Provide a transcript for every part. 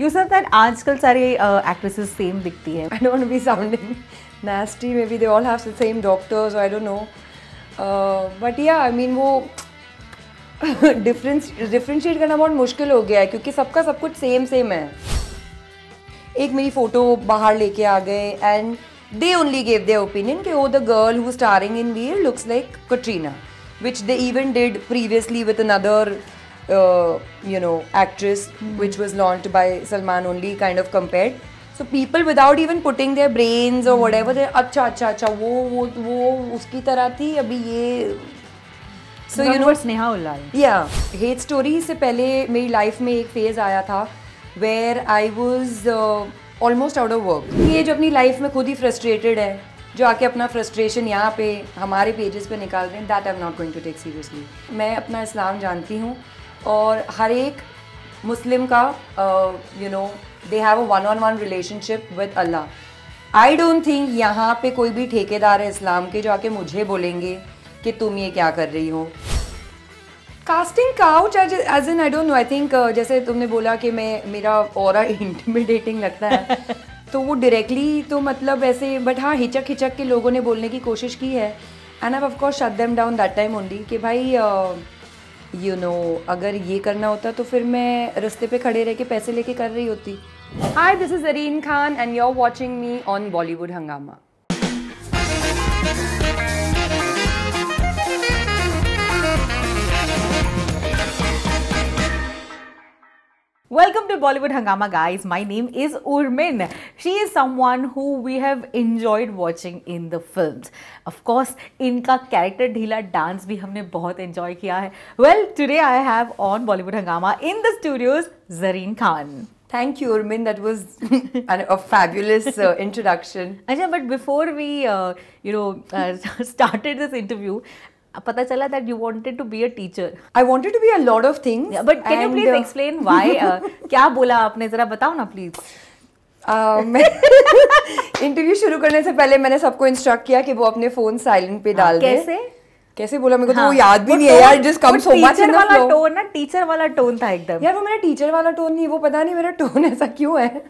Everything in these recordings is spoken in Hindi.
You said that आजकल सारी actresses same दिखती है. I don't want to be sounding nasty. Maybe they all have the same doctors, or I don't know. But yeah, I mean वो differentiate करना बहुत मुश्किल हो गया है क्योंकि सबका सब कुछ सेम है. एक मेरी फोटो बाहर लेके आ गए and they only gave their opinion कि oh the girl who's starring in Veer looks like Katrina, which they even did previously with another actress which was launched by Salman only, kind of compared. So people without even putting their brains or whatever, they अच्छा वो उसकी तरह थी अभी ये. So you know Sneha Ullal. Yeah, hate story से पहले मेरी लाइफ में एक फेज आया था where I was almost out of work. ये जो अपनी लाइफ में खुद ही frustrated है, जो आके अपना frustration यहाँ पे हमारे पेजेस पे निकाल रहे हैं, that I'm not going to take seriously. मैं अपना इस्लाम जानती हूँ और हर एक मुस्लिम का they have a one-on-one relationship with Allah. I don't think यहाँ पे कोई भी ठेकेदार है इस्लाम के जो आके मुझे बोलेंगे कि तुम ये क्या कर रही हो. Casting couch as in I don't know, I think जैसे तुमने बोला कि मेरा ऑरा इंटिमिडेटिंग लगता है तो वो डायरेक्टली तो मतलब ऐसे, बट हाँ हिचक के लोगों ने बोलने की कोशिश की है and I of course shut them down that time only कि भाई अगर ये करना होता तो फिर मैं रास्ते पे खड़े रह के पैसे लेके कर रही होती. Hi, this is Zareen Khan and you are watching me on Bollywood Hungama. Welcome to Bollywood Hangama, guys. My name is Urmin. She is someone who we have enjoyed watching in the films. Of course, इनका character ढीला dance भी हमने बहुत enjoy किया है. Well, today I have on Bollywood Hangama in the studios Zareen Khan. Thank you, Urmin. That was a fabulous introduction. अच्छा, but before we started this interview, पता चला that you wanted to be a teacher. I wanted to be a lot of things. Yeah, but can you please explain why? क्या बोला आपने, जरा बताओ ना please. मैं इंटरव्यू शुरू करने से पहले मैंने सबको इंस्ट्रक्ट किया कि वो अपने फोन साइलेंट पे डाल दें. कैसे बोला मेरे को तो वो याद भी नहीं है यार. Just come so much in the flow. Tone ना, टीचर वाला टोन था एकदम. यार वो मेरा टीचर वाला टोन नहीं, वो पता नहीं मेरा टोन ऐसा क्यों है.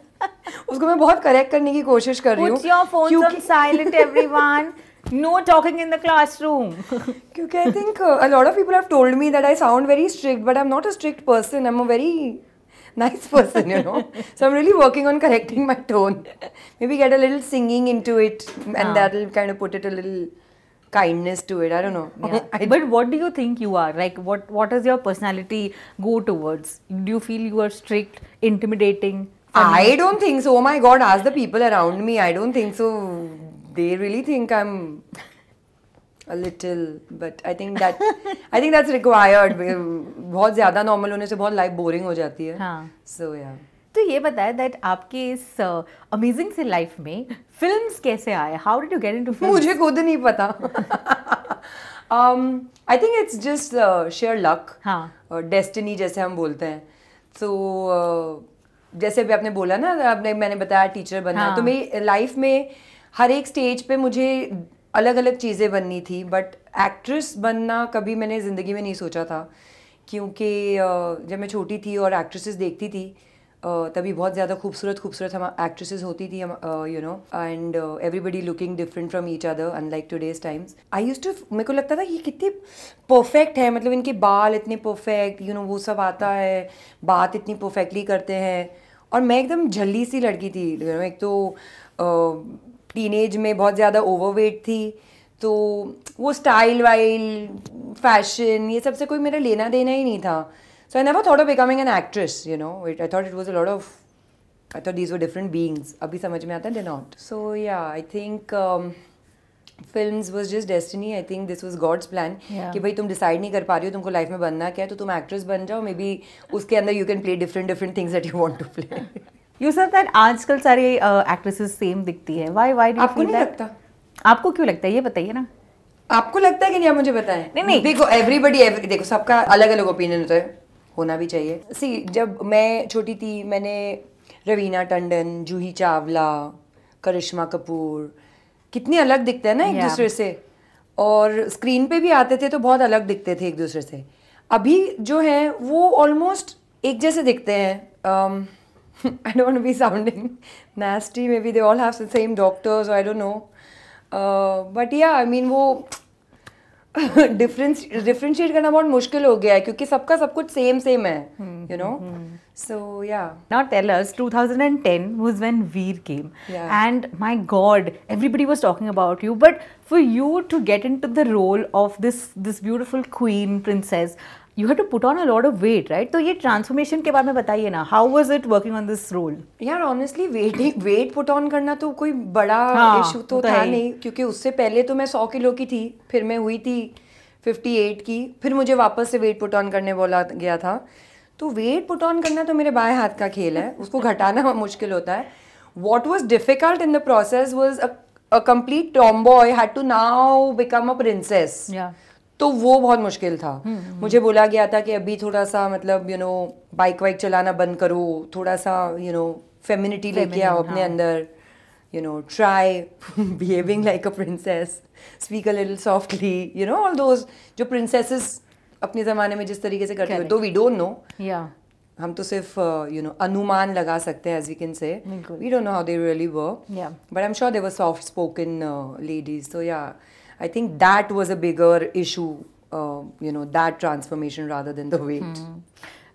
उसको मैं बहुत करेक्ट करने की कोशिश कर रही हूँ. Put your phones on silent, everyone. No talking in the classroom. क्योंकि I think a lot of people have told me that I sound very strict, but I'm not a strict person. I'm a very nice person, you know. So I'm really working on correcting my tone. Maybe get a little singing into it, and that'll kind of put it a little kindness to it. I don't know. Yeah. But what do you think you are? Like, what does your personality go towards? Do you feel you are strict, intimidating? Funny? I don't think so. Oh my God, ask the people around me. I don't think so. They really think I'm a little, but I think that's required. बहुत ज़्यादा normal होने से बहुत life boring हो जाती है. हाँ. So yeah. तो ये बताया that आपके इस amazing से life में films कैसे आए? How did you get into films? मुझे खुद नहीं पता. I think it's just sheer luck. हाँ. Destiny जैसे हम बोलते हैं. So जैसे भी आपने बोला ना, मैंने बताया टीचर बनना. हाँ. तो मेरी लाइफ में हर एक स्टेज पे मुझे अलग अलग चीज़ें बननी थी, बट एक्ट्रेस बनना कभी मैंने ज़िंदगी में नहीं सोचा था. क्योंकि जब मैं छोटी थी और एक्ट्रेसेस देखती थी तभी बहुत ज़्यादा खूबसूरत हम एक्ट्रेसेस होती थी, and everybody looking different from each other unlike today's times. I used to, मेरे को लगता था ये कितनी परफेक्ट है, मतलब इनके बाल इतने परफेक्ट, वो सब आता है, बात इतनी परफेक्टली करते हैं. और मैं एकदम झल्ली सी लड़की थी. एक तो टीनेज में बहुत ज़्यादा ओवरवेट थी, तो वो स्टाइल वाइल फैशन ये सब से कोई मेरा लेना देना ही नहीं था. So I never thought of becoming an actress, I thought it was a lot of, I thought these were different beings. अभी समझ में आता है, they not. So yeah I think films was just destiny. I think this was God's plan कि भाई तुम डिसाइड नहीं कर पा रही हो तुमको लाइफ में बनना क्या है, तो तुम एक्ट्रेस बन जाओ. मे बी उसके अंदर you can play different things that you want to play. You said that आजकल सारी एक्ट्रेसेस सेम दिखती है. Why do you आपको feel नहीं that? लगता? आपको क्यों लगता है, ये बताइए ना. आपको लगता है कि नहीं, आप मुझे बताएं. नहीं. देखो देखो सबका अलग अलग ओपिनियन होता है, होना भी चाहिए. सी, जब मैं छोटी थी मैंने रवीना टंडन, जूही चावला, करिश्मा कपूर, कितने अलग दिखते हैं ना एक दूसरे से, और स्क्रीन पे भी आते थे तो बहुत अलग दिखते थे एक दूसरे से. अभी जो है वो ऑलमोस्ट एक जैसे दिखते हैं. I don't want to be sounding nasty. Maybe they all have the same doctors, or I don't know. But yeah, I mean वो डिफरेंशिएट करना बहुत मुश्किल हो गया है क्योंकि सबका सब कुछ सेम है, you know. So yeah. Now tell us, 2010 was when Veer came, and my God, everybody was talking about you. But for you to get into the role of this beautiful queen princess, you had to put on a lot of weight, right? तो ये transformation के बारे में बताइए ना. How was it working on this role? यार honestly weight put on करना तो कोई बड़ा issue तो था नहीं क्योंकि उससे पहले तो मैं 100 किलो की थी, फिर मैं हुई थी 58 की, फिर मुझे वापस से weight put on करने बोला गया था. तो weight put on करना तो मेरे बाएं हाथ का खेल है, उसको घटाना मुश्किल होता है. What was difficult in the process was a complete tomboy had to now become a princess. Yeah. तो वो बहुत मुश्किल था. मुझे बोला गया था कि अभी थोड़ा सा मतलब बाइक वाइक चलाना बंद करो, थोड़ा सा फेमिनिटी लेके आओ अपने अंदर, try behaving like a princess, speak a little softly, all those जो प्रिंसेसेस अपने ज़माने में जिस तरीके से करते हुए, तो वी डोंट नो. हम तो सिर्फ अनुमान लगा सकते हैं, as we can say. We don't know how they really were. But I'm sure they were soft spoken ladies. So yeah, I think that was a bigger issue, that transformation rather than the weight.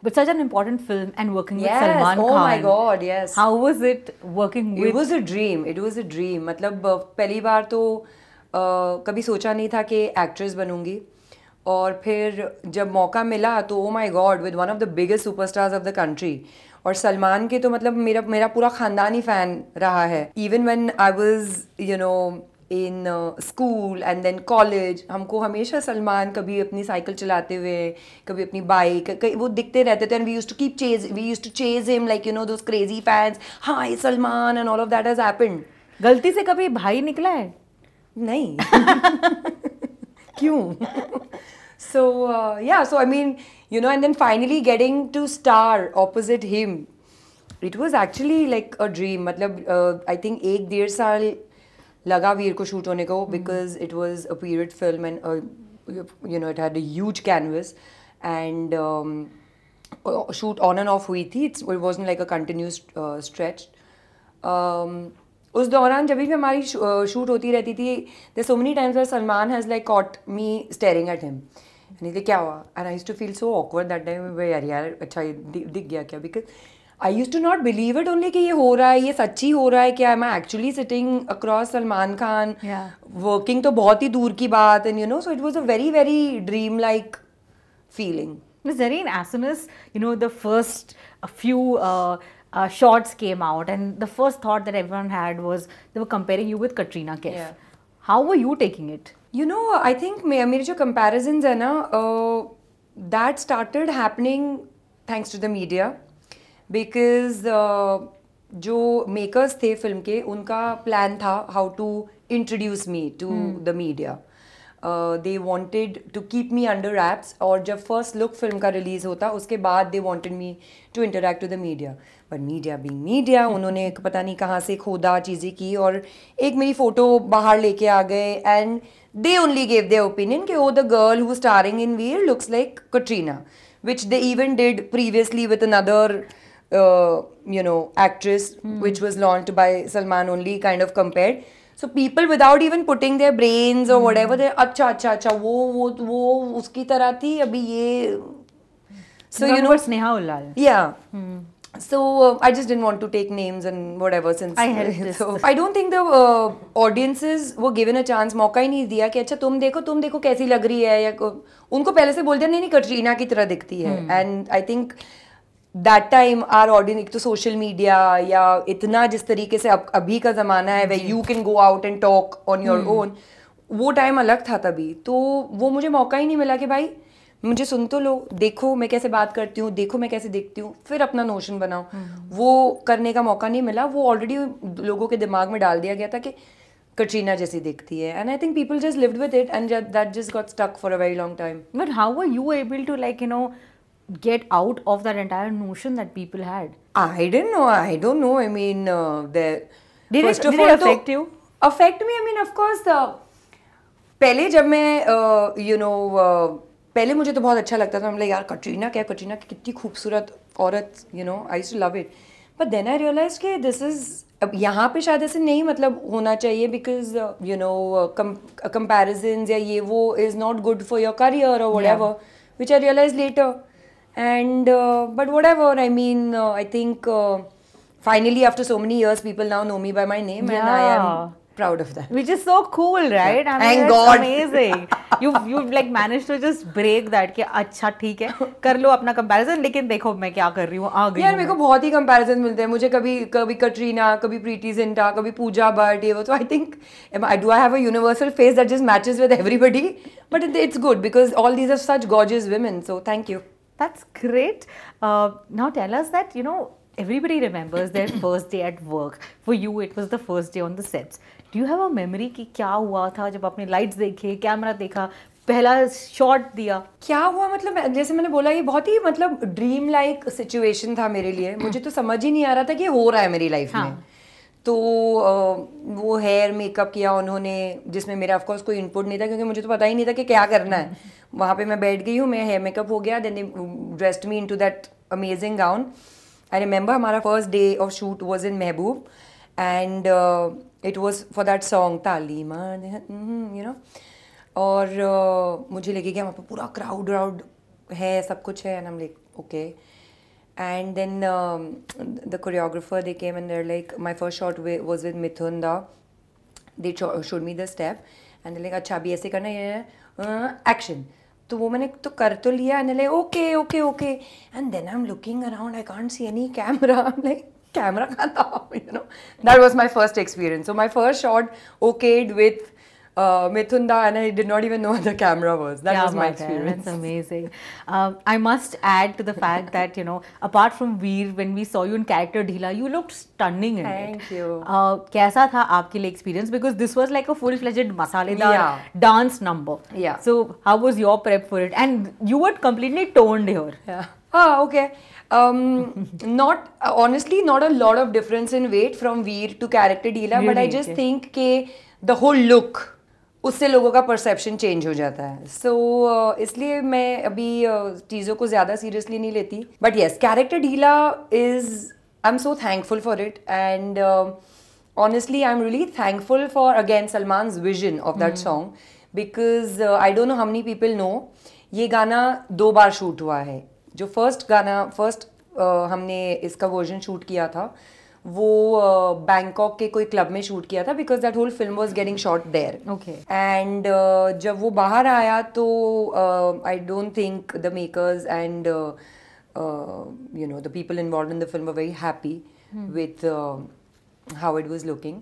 But such an important film and working with Salman Khan. Oh my God, yes. How was it working with? It was a dream. It was a dream. मतलब पहली बार तो कभी सोचा नहीं था कि एक्ट्रेस बनूंगी, और फिर जब मौका मिला तो oh my God, with one of the biggest superstars of the country. और सलमान के तो मतलब मेरा पूरा खानदान ही फैन रहा है. Even when I was, in school and then college, हमको हमेशा सलमान कभी अपनी साइकिल चलाते हुए, कभी अपनी बाइक, वो दिखते रहते थे. And we used to chase him like those crazy fans. Hi Salman, and all of that has happened. गलती से कभी भाई निकला है? नहीं. क्यों? So yeah, so I mean, and then finally getting to star opposite him, it was actually like a dream. मतलब I think 1-1.5 साल लगा वीर को शूट होने को, because it was a period film and it had a huge canvas and shoot on and off हुई थी. It wasn't like a continuous stretch. उस दौरान जब भी हमारी शूट होती रहती थी, there's so many times where Salman has like caught me staring at him. And क्या हुआ? And I used to feel so awkward that time. यार अच्छा दिख गया क्या? Because I used to not believe it only कि ये हो रहा है, ये सच्ची हो रहा है क्या? Am I actually sitting across Salman Khan? Working तो बहुत ही दूर की बात. And so it was a very very dream-like feeling. Miss Zareen, as soon as the first few shots came out, and the first thought that everyone had was they were comparing you with Katrina Kaif. Yeah. How were you taking it? I think मेरे जो comparisons है ना, that started happening thanks to the media, because जो makers थे film के, उनका plan था how to introduce me to the media. They wanted to keep me under wraps, और जब first look film का release होता, उसके बाद they wanted me to interact with the media. But media being media, उन्होंने पता नहीं कहाँ से खोदा चीज़ें की और एक मेरी फोटो बाहर लेके आ गए, and they only gave their opinion कि oh, the girl who's starring in Veer looks like Katrina, which they even did previously with another actress, which was launched by Salman only, kind of compared. So people without even putting their brains or whatever, they अच्छा वो उसकी तरह थी, अभी ये. So Sneha Ullal. Yeah. So I just didn't want to take names and whatever, since I helped this. So I don't think the audiences were given a chance. मौका ही नहीं दिया कि अच्छा तुम देखो कैसी लग रही है, या उनको पहले से बोल दिया नहीं कटरीना की तरह दिखती है. And I think that time our audience, एक तो social media या इतना जिस तरीके से अभी का ज़माना है where you can go out and talk on your own, वो टाइम अलग था तभी. तो वो मुझे मौका ही नहीं मिला कि भाई मुझे सुन तो लो, देखो मैं कैसे बात करती हूँ, देखो मैं कैसे दिखती हूँ, फिर अपना नोशन बनाओ. वो करने का मौका नहीं मिला. वो ऑलरेडी लोगों के दिमाग में डाल दिया गया था कि कटरीना जैसी दिखती है. And I think people just lived with it and that just got stuck for a very long time. But how were you able to get out of that entire notion that people had? I don't know. I mean, did it affect you? Affect me? I mean, of course. पहले जब मैं पहले मुझे तो बहुत अच्छा लगता था. मतलब यार कटरीना की कितनी खूबसूरत औरत, I used to love it. But then I realized कि this is अब यहाँ पे शायद ऐसे नहीं मतलब होना चाहिए because you know comparisons या ये वो is not good for your career or whatever, which I realized later. And but whatever, I mean, I think finally after so many years, people now know me by my name, and I am proud of that. Which is so cool, right? Yeah. I mean, Thank it's God. amazing. You've like managed to just break that कि अच्छा ठीक है कर लो अपना comparison, लेकिन देखो मैं क्या कर रही हूँ, आ गई यार मेरे को बहुत ही कंपैरिजन मिलते हैं मुझे, कभी कभी कटरीना, कभी प्रीति जिंटा, कभी पूजा भट्ट, ये वो. तो I think do I have a universal face that just matches with everybody? But it's good because all these are such gorgeous women, so thank you. That's great. Now tell us that, you know, everybody remembers their first day at work. For you, it was the first day on the sets. Do you have a memory कि क्या हुआ था जब आपने lights देखे, कैमरा देखा, पहला शॉट दिया? क्या हुआ मतलब, जैसे मैंने बोला, ये बहुत ही मतलब ड्रीम लाइक सिचुएशन था मेरे लिए. मुझे तो समझ ही नहीं आ रहा था कि हो रहा है मेरी लाइफ में. तो वो हेयर मेकअप किया उन्होंने, जिसमें मेरा ऑफकोर्स कोई इनपुट नहीं था क्योंकि मुझे तो पता ही नहीं था कि क्या करना है. वहाँ पे मैं बैठ गई हूँ, मैं हेयर मेकअप हो गया, then they dressed me into that amazing gown. I remember हमारा first day of shoot was in Mehboob, and it was for that song तालीमा, यू नो. और मुझे लगे कि वहाँ पे पूरा क्राउड है, सब कुछ है, and I am like okay. And then the choreographer, they came and they're like, my first shot was with Mithun Da. They showed me the step and they're like, अच्छा अभी ऐसे करना है, action. तो वो मैंने तो कर तो लिया, and they're like, okay. And then I'm looking around, I can't see any camera. I'm like, camera कहाँ था? You know, that was my first experience. So my first shot okayed with Mithun Da, and I did not even know where the camera was. That was my experience. That's amazing. I must add to the fact that, you know, apart from Veer, when we saw you in character Dheela, you looked stunning in it. Thank you. कैसा था आपके लिए experience? Because this was like a full-fledged masaledar dance number. Yeah. So how was your prep for it? And you were completely toned here. Yeah. Okay. Not honestly, not a lot of difference in weight from Veer to character Dheela, Really? but I just think कि the whole look, उससे लोगों का परसेप्शन चेंज हो जाता है. सो इसलिए मैं अभी चीज़ों को ज़्यादा सीरियसली नहीं लेती. But yes, character Dheela is, I am so thankful for it, and honestly I am really thankful for again Salman's vision of that song, because I don't know how many people know, ये गाना 2 बार शूट हुआ है. जो फर्स्ट हमने इसका वर्जन शूट किया था वो बैंकॉक के कोई क्लब में शूट किया था, because that whole film was getting shot there. Okay. And जब वो बाहर आया तो I don't think the makers and you know the people involved in the film were very happy with how it was looking.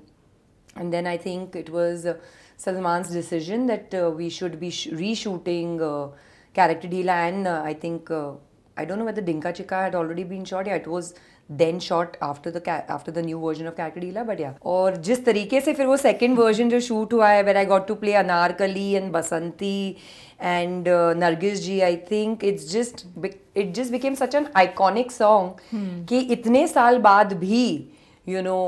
And then I think it was Salman's decision that we should be reshooting character Dheela, and I think I don't know whether Dinka Chika had already been shot. Yeah, it was then shot after the new version of character Dheela, but yeah. और जिस तरीके से फिर वो second version जो shoot हुआ है, where I got to play Anarkali and Basanti and Nargis ji, I think it just became such an iconic song कि इतने साल बाद भी you know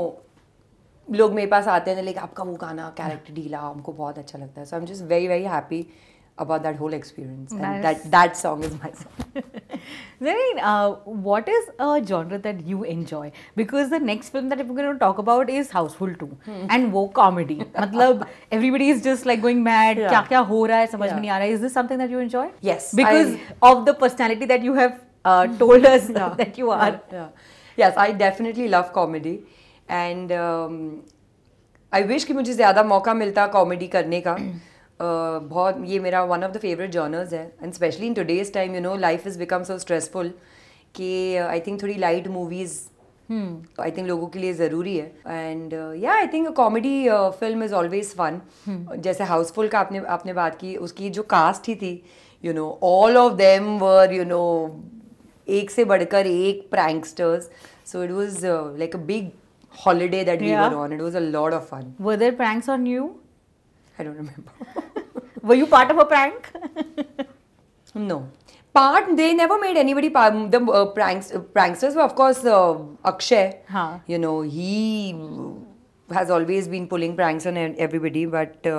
लोग मेरे पास आते हैं, लाइक आपका वो गाना कैरेक्टर ढीला हमको बहुत अच्छा लगता है. So I am just very very happy about that whole experience. And that song is my song. Zareen, what is a genre that you enjoy? Because the next film that we're going to talk about is Houseful 2 and वो comedy. मतलब everybody is just like going mad. क्या क्या हो रहा है समझ में नहीं आ रहा है. Is this something that you enjoy? Yes. Because of the personality that you have told us that you are. Yes, I definitely love comedy. And I wish कि मुझे ज़्यादा मौका मिलता कॉमेडी करने का. बहुत ये मेरा one of the favourite genres है, and especially in today's time you know life is become so stressful कि आई थिंक थोड़ी लाइट मूवीज़ आई थिंक लोगों के लिए ज़रूरी है. And yeah I think comedy film is always fun. जैसे हाउसफुल का आपने बात की, उसकी जो कास्ट ही थी, you know all of them were you know एक से बढ़कर एक pranksters. So it was like a big holiday that we were on. It was a lot of fun. Were there pranks on you? I don't remember. Were you part of a prank? No. They never made anybody part. The pranksters were of course Akshay. You know, he has always been pulling pranks on everybody, but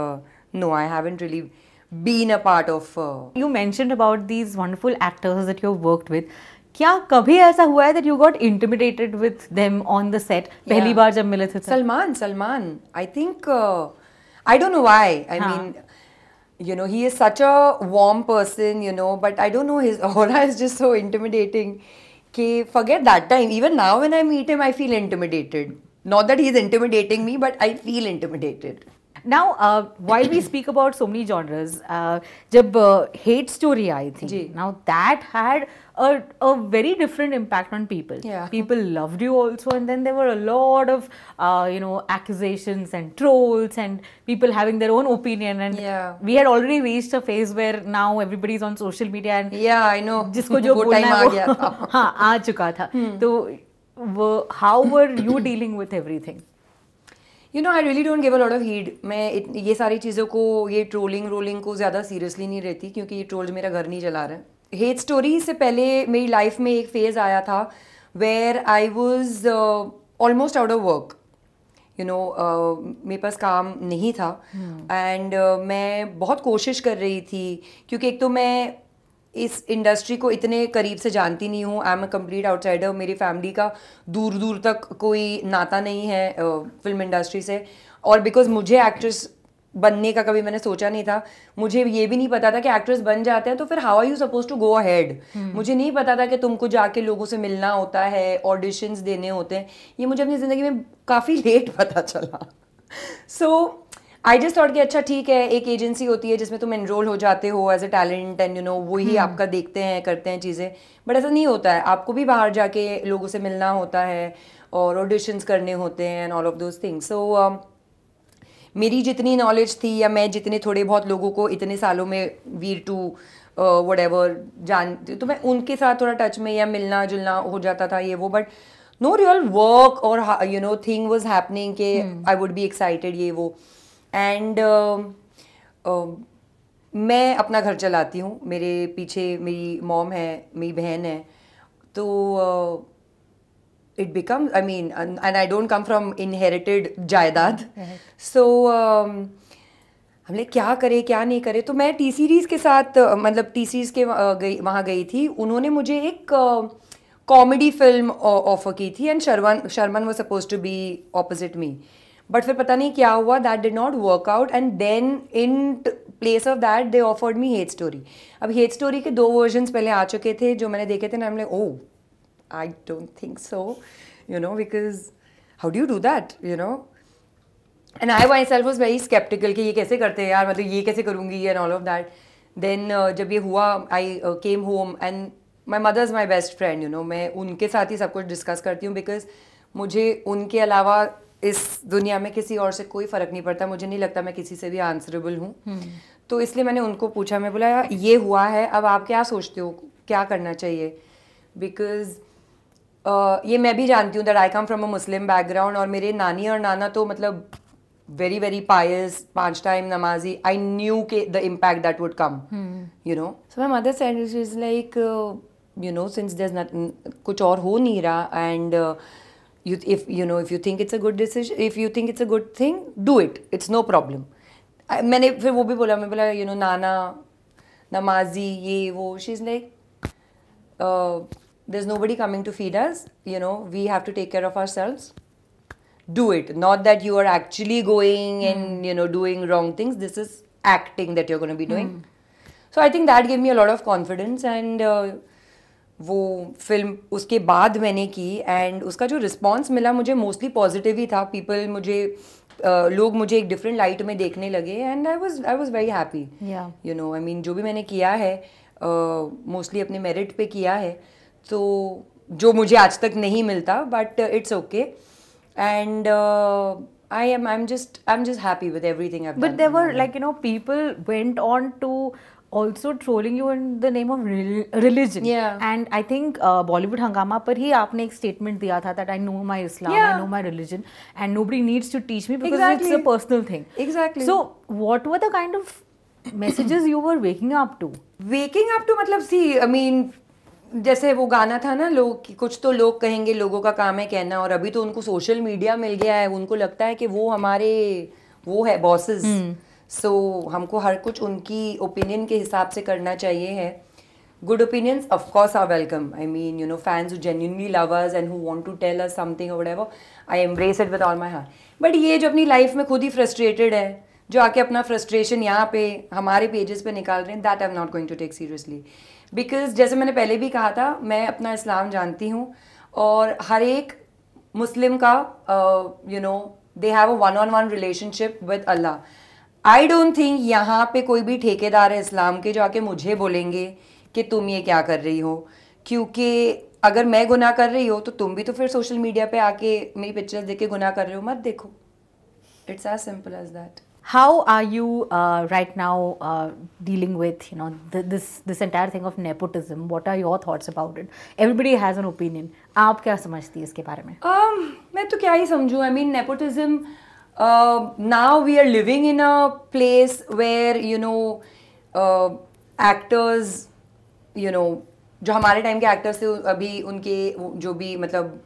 no, I haven't really been a part of. You mentioned about these wonderful actors that you've worked with. क्या कभी ऐसा हुआ है that you got intimidated with them on the set पहली बार जब मिले थे? Salman, I think I don't know why. I mean, you know, he is such a warm person, you know, but I don't know, his aura is just so intimidating. Forget that time. Even now when I meet him, I feel intimidated. Not that he's intimidating me, but I feel intimidated. Now, while we speak about so many genres, जब hate story आई थी, now that had a very different impact on people. Yeah. People loved you also, and then there were a lot of accusations and trolls and people having their own opinion. And we had already reached a phase where now everybody's on social media and I know जिसको जो बोलना है वो हाँ आ चुका था. तो how were you dealing with everything? You know, I really don't give a lot of heed. मैं ये सारी चीज़ों को, ये रोलिंग को ज़्यादा सीरियसली नहीं रहती, क्योंकि ये ट्रोल्स मेरा घर नहीं चला रहा है. हेट स्टोरी से पहले मेरी लाइफ में एक फेज़ आया था where I was almost out of work. You know, मेरे पास काम नहीं था एंड मैं बहुत कोशिश कर रही थी, क्योंकि एक तो मैं इस इंडस्ट्री को इतने करीब से जानती नहीं हूँ. I am a complete outsider. मेरी फैमिली का दूर दूर तक कोई नाता नहीं है फिल्म इंडस्ट्री से. और बिकॉज मुझे एक्ट्रेस बनने का कभी मैंने सोचा नहीं था. मुझे ये भी नहीं पता था कि एक्ट्रेस बन जाते हैं तो फिर how are you suppose to go ahead. मुझे नहीं पता था कि तुमको जाके लोगों से मिलना होता है, ऑडिशंस देने होते हैं. ये मुझे अपनी ज़िंदगी में काफ़ी लेट पता चला. सो आई जस्ट थॉट कि अच्छा ठीक है, एक एजेंसी होती है जिसमें तुम एनरोल हो जाते हो as a talent and you know वही आपका देखते हैं, करते हैं चीज़ें. बट ऐसा नहीं होता है. आपको भी बाहर जाके लोगों से मिलना होता है और ऑडिशंस करने होते हैं and all of those things. So मेरी जितनी नॉलेज थी या मैं जितने थोड़े बहुत लोगों को इतने सालों में वीर टू व्हाटएवर जानती, तो मैं उनके साथ थोड़ा टच में या मिलना जुलना हो जाता था ये वो. बट नो रियल वर्क और you know thing was happening के आई वुड बी एक्साइटेड ये वो. एंड मैं अपना घर चलाती हूँ. मेरे पीछे मेरी मॉम है, मेरी बहन है. तो it becomes, I mean, and I don't come from inherited जायदाद. So हमने क्या करे क्या नहीं करे. तो मैं टी सीरीज़ के साथ मतलब टी सीरीज़ के वहाँ गई थी. उन्होंने मुझे एक कॉमेडी फिल्म ऑफर की थी and Sharman was supposed to be opposite me. But फिर पता नहीं क्या हुआ, that did not work out and then in place of that they offered me Hate Story. अब हेट स्टोरी के 2 वर्जन्स पहले आ चुके थे जो मैंने देखे थे ना. हमने I don't think so, you know, because how do you do that, you know? And I myself was very skeptical कि ये कैसे करते हैं यार, मतलब ये कैसे करूँगी and all of that. Then जब ये हुआ, I came home and my mother is my best friend, you know. मैं उनके साथ ही सब कुछ डिस्कस करती हूँ because मुझे उनके अलावा इस दुनिया में किसी और से कोई फ़र्क नहीं पड़ता. मुझे नहीं लगता मैं किसी से भी आंसरेबल हूँ. तो इसलिए मैंने उनको पूछा, मैं बोला ये हुआ है, अब आप क्या सोचते हो, क्या करना चाहिए? बिकॉज ये मैं भी जानती हूँ that I come from a Muslim background और मेरे नानी और नाना तो मतलब वेरी वेरी पायस, 5 टाइम नमाजी. आई न्यू के the impact that would come, you know. So my mother said is like you know since there is not कुछ और हो नहीं रहा and if you think it's a good decision, if you think it's a good thing, do it, it's no problem. मैंने फिर वो भी बोला, मैं बोला you know नाना नमाजी ये वो. she's like there's nobody coming to feed us, you know, we have to take care of ourselves. Do it, not that you are actually going and you know doing wrong things. This is acting that you're going to be doing. So I think that gave me a lot of confidence and वो फिल्म उसके बाद मैंने की एंड उसका जो रिस्पॉन्स मिला मुझे मोस्टली पॉजिटिव ही था. पीपल मुझे लोग मुझे एक डिफरेंट लाइट में देखने लगे and I was very happy. You know, I mean जो भी मैंने किया है मोस्टली अपने मेरिट पे किया है, तो जो मुझे आज तक नहीं मिलता, but it's okay. And I'm just happy with everything I've done. But there were like, you know, people went on to also trolling you in the name of religion. Yeah. And I think Bollywood Hangama पर ही आपने एक statement दिया था that I know my Islam, I know my religion, and nobody needs to teach me because it's a personal thing. Exactly. So what were the kind of messages you were waking up to? Waking up to मतलब see, I mean, जैसे वो गाना था ना, लोग कुछ तो लोग कहेंगे, लोगों का काम है कहना, और अभी तो उनको सोशल मीडिया मिल गया है, उनको लगता है कि वो हमारे वो है बॉसेस. सो हमको हर कुछ उनकी ओपिनियन के हिसाब से करना चाहिए है. Good opinions, of course, are welcome. I mean, you know, fans who genuinely love us and who want to tell us something or whatever, I embrace it with all my heart. But ये जो अपनी लाइफ में खुद ही frustrated है, जो आके अपना frustration यहाँ पे हमारे पेजेस पे निकाल रहे हैं, that I'm not going to take seriously. Because जैसे मैंने पहले भी कहा था, मैं अपना इस्लाम जानती हूँ और हर एक मुस्लिम का you know, they have a one-on-one relationship with Allah. I don't think यहाँ पे कोई भी ठेकेदार है इस्लाम के जो आके मुझे बोलेंगे कि तुम ये क्या कर रही हो, क्योंकि अगर मैं गुनाह कर रही हो तो तुम भी तो फिर सोशल मीडिया पे आके मेरी पिक्चर्स देख के गुनाह कर रहे हो, मत देखो. It's as simple as that. How are you right now dealing with, you know, this entire thing of nepotism? What are your thoughts about it? Everybody has an opinion. आप क्या समझती है इसके बारे में? मैं तो क्या ही समझूँ. I mean, nepotism. Now we are living in a place where, you know, actors, you know, जो हमारे टाइम के एक्टर्स थे अभी उनके जो भी मतलब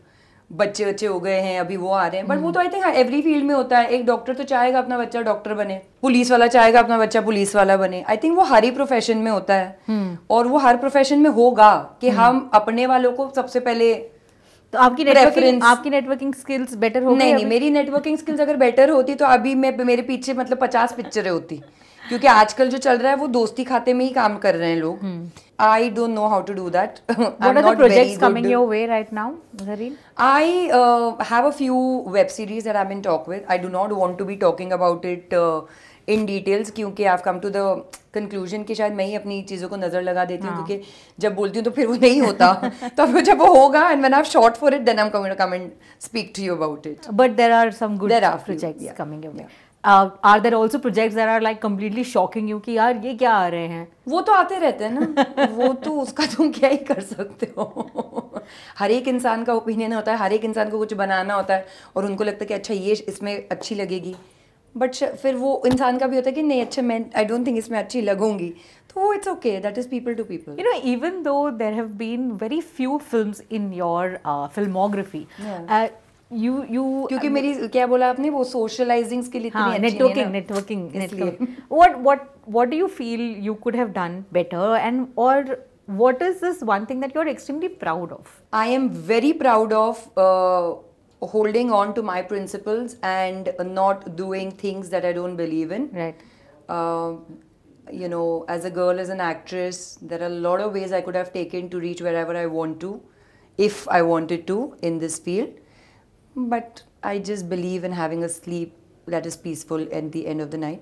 बच्चे हो गए हैं अभी वो आ रहे हैं. बट वो तो आई थिंक एवरी फील्ड में होता है. एक डॉक्टर तो चाहेगा अपना बच्चा डॉक्टर बने, पुलिस वाला चाहेगा अपना बच्चा पुलिस वाला बने. आई थिंक वो हर ही प्रोफेशन में होता है और वो हर प्रोफेशन में होगा कि हम अपने वालों को सबसे पहले. तो आपकी नेटवर्किंग स्किल्स बेटर हो गई? नहीं, मेरी नेटवर्किंग स्किल्स अगर बेटर होती तो अभी मैं मेरे पीछे मतलब 50 पिक्चरें होती, क्योंकि आजकल जो चल रहा है वो दोस्ती खाते में ही काम कर रहे हैं लोग. I don't know how to do that. What are the projects coming your way right now, Zareen? I have a few web series that I'm in talk with. I do not want to be talking about it in details क्योंकि I've come to the conclusion कि शायद मैं ही अपनी चीज़ों को नज़र लगा देती हूँ, क्योंकि जब बोलती हूँ तो फिर वो नहीं होता. तो फिर जब वो होगा and when I've shot for it, then I'm going to come and speak to you about it. But there are some good projects coming your way. Are there also projects that are like completely shocking you कि यार ये क्या आ रहे हैं? वो तो आते रहते हैं ना. वो तो उसका तुम क्या ही कर सकते हो. हर एक इंसान का ओपिनियन होता है, हर एक इंसान को कुछ बनाना होता है और उनको लगता है कि अच्छा ये इसमें अच्छी लगेगी, बट फिर वो इंसान का भी होता है कि नहीं अच्छा मैं आई डोंट थिंक इसमें अच्छी लगूंगी. तो it's okay, that is people to people. You know, even though there have been very few films in your filmography, you क्योंकि मेरी क्या बोला आपने वो सोशलाइजिंग के लिए इतनी अच्छी networking. What do you feel you could have done better, and or what is this one thing that you're extremely proud of? I am very proud of holding on to my principles and not doing things that I don't believe in. Right. You know, as a girl, as an actress, there are a lot of ways I could have taken to reach wherever I want to, if I wanted to, in this field. But I just believe in having a sleep that is peaceful at the end of the night.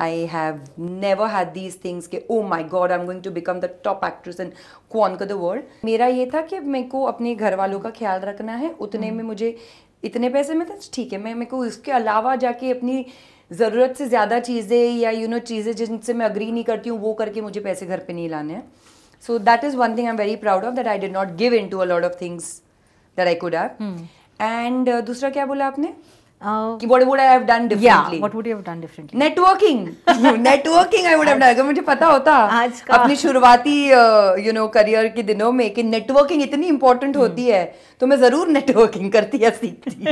I have never had these things कि oh my god I'm going to become the top actress and conquer the world. मेरा ये था कि मेरे को अपने घर वालों का ख्याल रखना है, उतने में मुझे इतने पैसे में था ठीक है. मैं मेरे को इसके अलावा जाके अपनी ज़रूरत से ज़्यादा चीज़ें या यू नो चीज़ें जिनसे मैं अग्री नहीं करती हूँ वो करके मुझे पैसे घर पे नहीं लाने हैं. So that is one thing I'm very proud of, that I did not give in to a lot of things that I could have. And दूसरा क्या बोला आपने? कि what would I have done differently? Yeah, what would you have done differently? Networking I would have done. अगर मुझे पता होता अपनी शुरुआती you know करियर के दिनों में कि नेटवर्किंग इतनी इम्पोर्टेंट होती है तो मैं जरूर नेटवर्किंग करती या सीखती.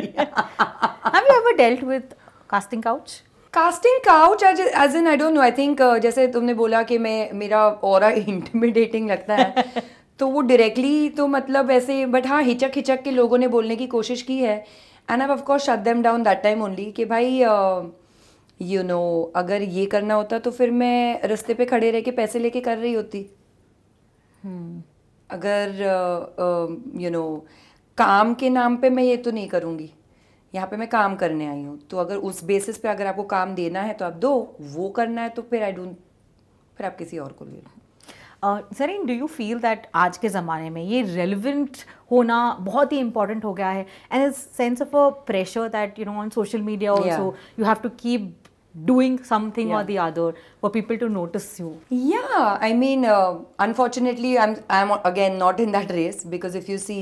Have you ever dealt with casting couch? Casting couch as in I don't know. I think जैसे तुमने बोला कि मेरा ऑरा इंटिमिडेटिंग लगता है तो वो डायरेक्टली तो मतलब ऐसे, बट हाँ हिचक के लोगों ने बोलने की कोशिश की है and I of course shut them down that time only कि भाई यू नो अगर ये करना होता तो फिर मैं रास्ते पे खड़े रह के पैसे लेके कर रही होती. अगर यू नो काम के नाम पे मैं ये तो नहीं करूँगी. यहाँ पे मैं काम करने आई हूँ, तो अगर उस बेसिस पे अगर आपको काम देना है तो आप दो, वो करना है तो फिर फिर आप किसी और को ले लो. Zareen, do you feel that आज के ज़माने में ये relevant होना बहुत ही important हो गया है, and a sense of a pressure that you know on social media also you have to keep doing something or the other for people to notice you? Yeah, I mean unfortunately I'm again not in that race because if you see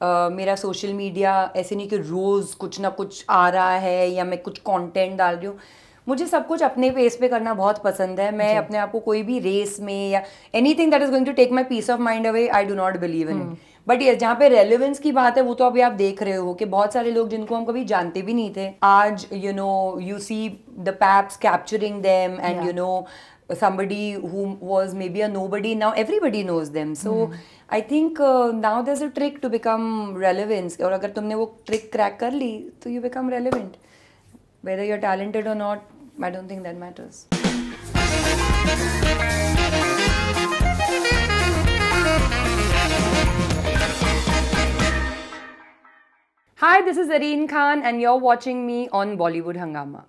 मेरा सोशल मीडिया ऐसे नहीं कि रोज़ कुछ ना कुछ आ रहा है या मैं कुछ कंटेंट डाल रही हूँ. मुझे सब कुछ अपने पेस पे करना बहुत पसंद है. मैं अपने आप को कोई भी रेस में या anything that is going to take my peace of mind away I do not believe in it. But ये जहाँ पे रेलेवेंस की बात है वो तो अभी आप देख रहे हो कि बहुत सारे लोग जिनको हम कभी जानते भी नहीं थे आज you know you see the paps capturing them and you no somebody who was maybe a nobody, now everybody knows them. So I think now there's a trick to become relevant. और अगर तुमने वो trick crack कर ली तो you become relevant. Whether you're talented or not, I don't think that matters. Hi, this is Zareen Khan and you're watching me on Bollywood Hungama.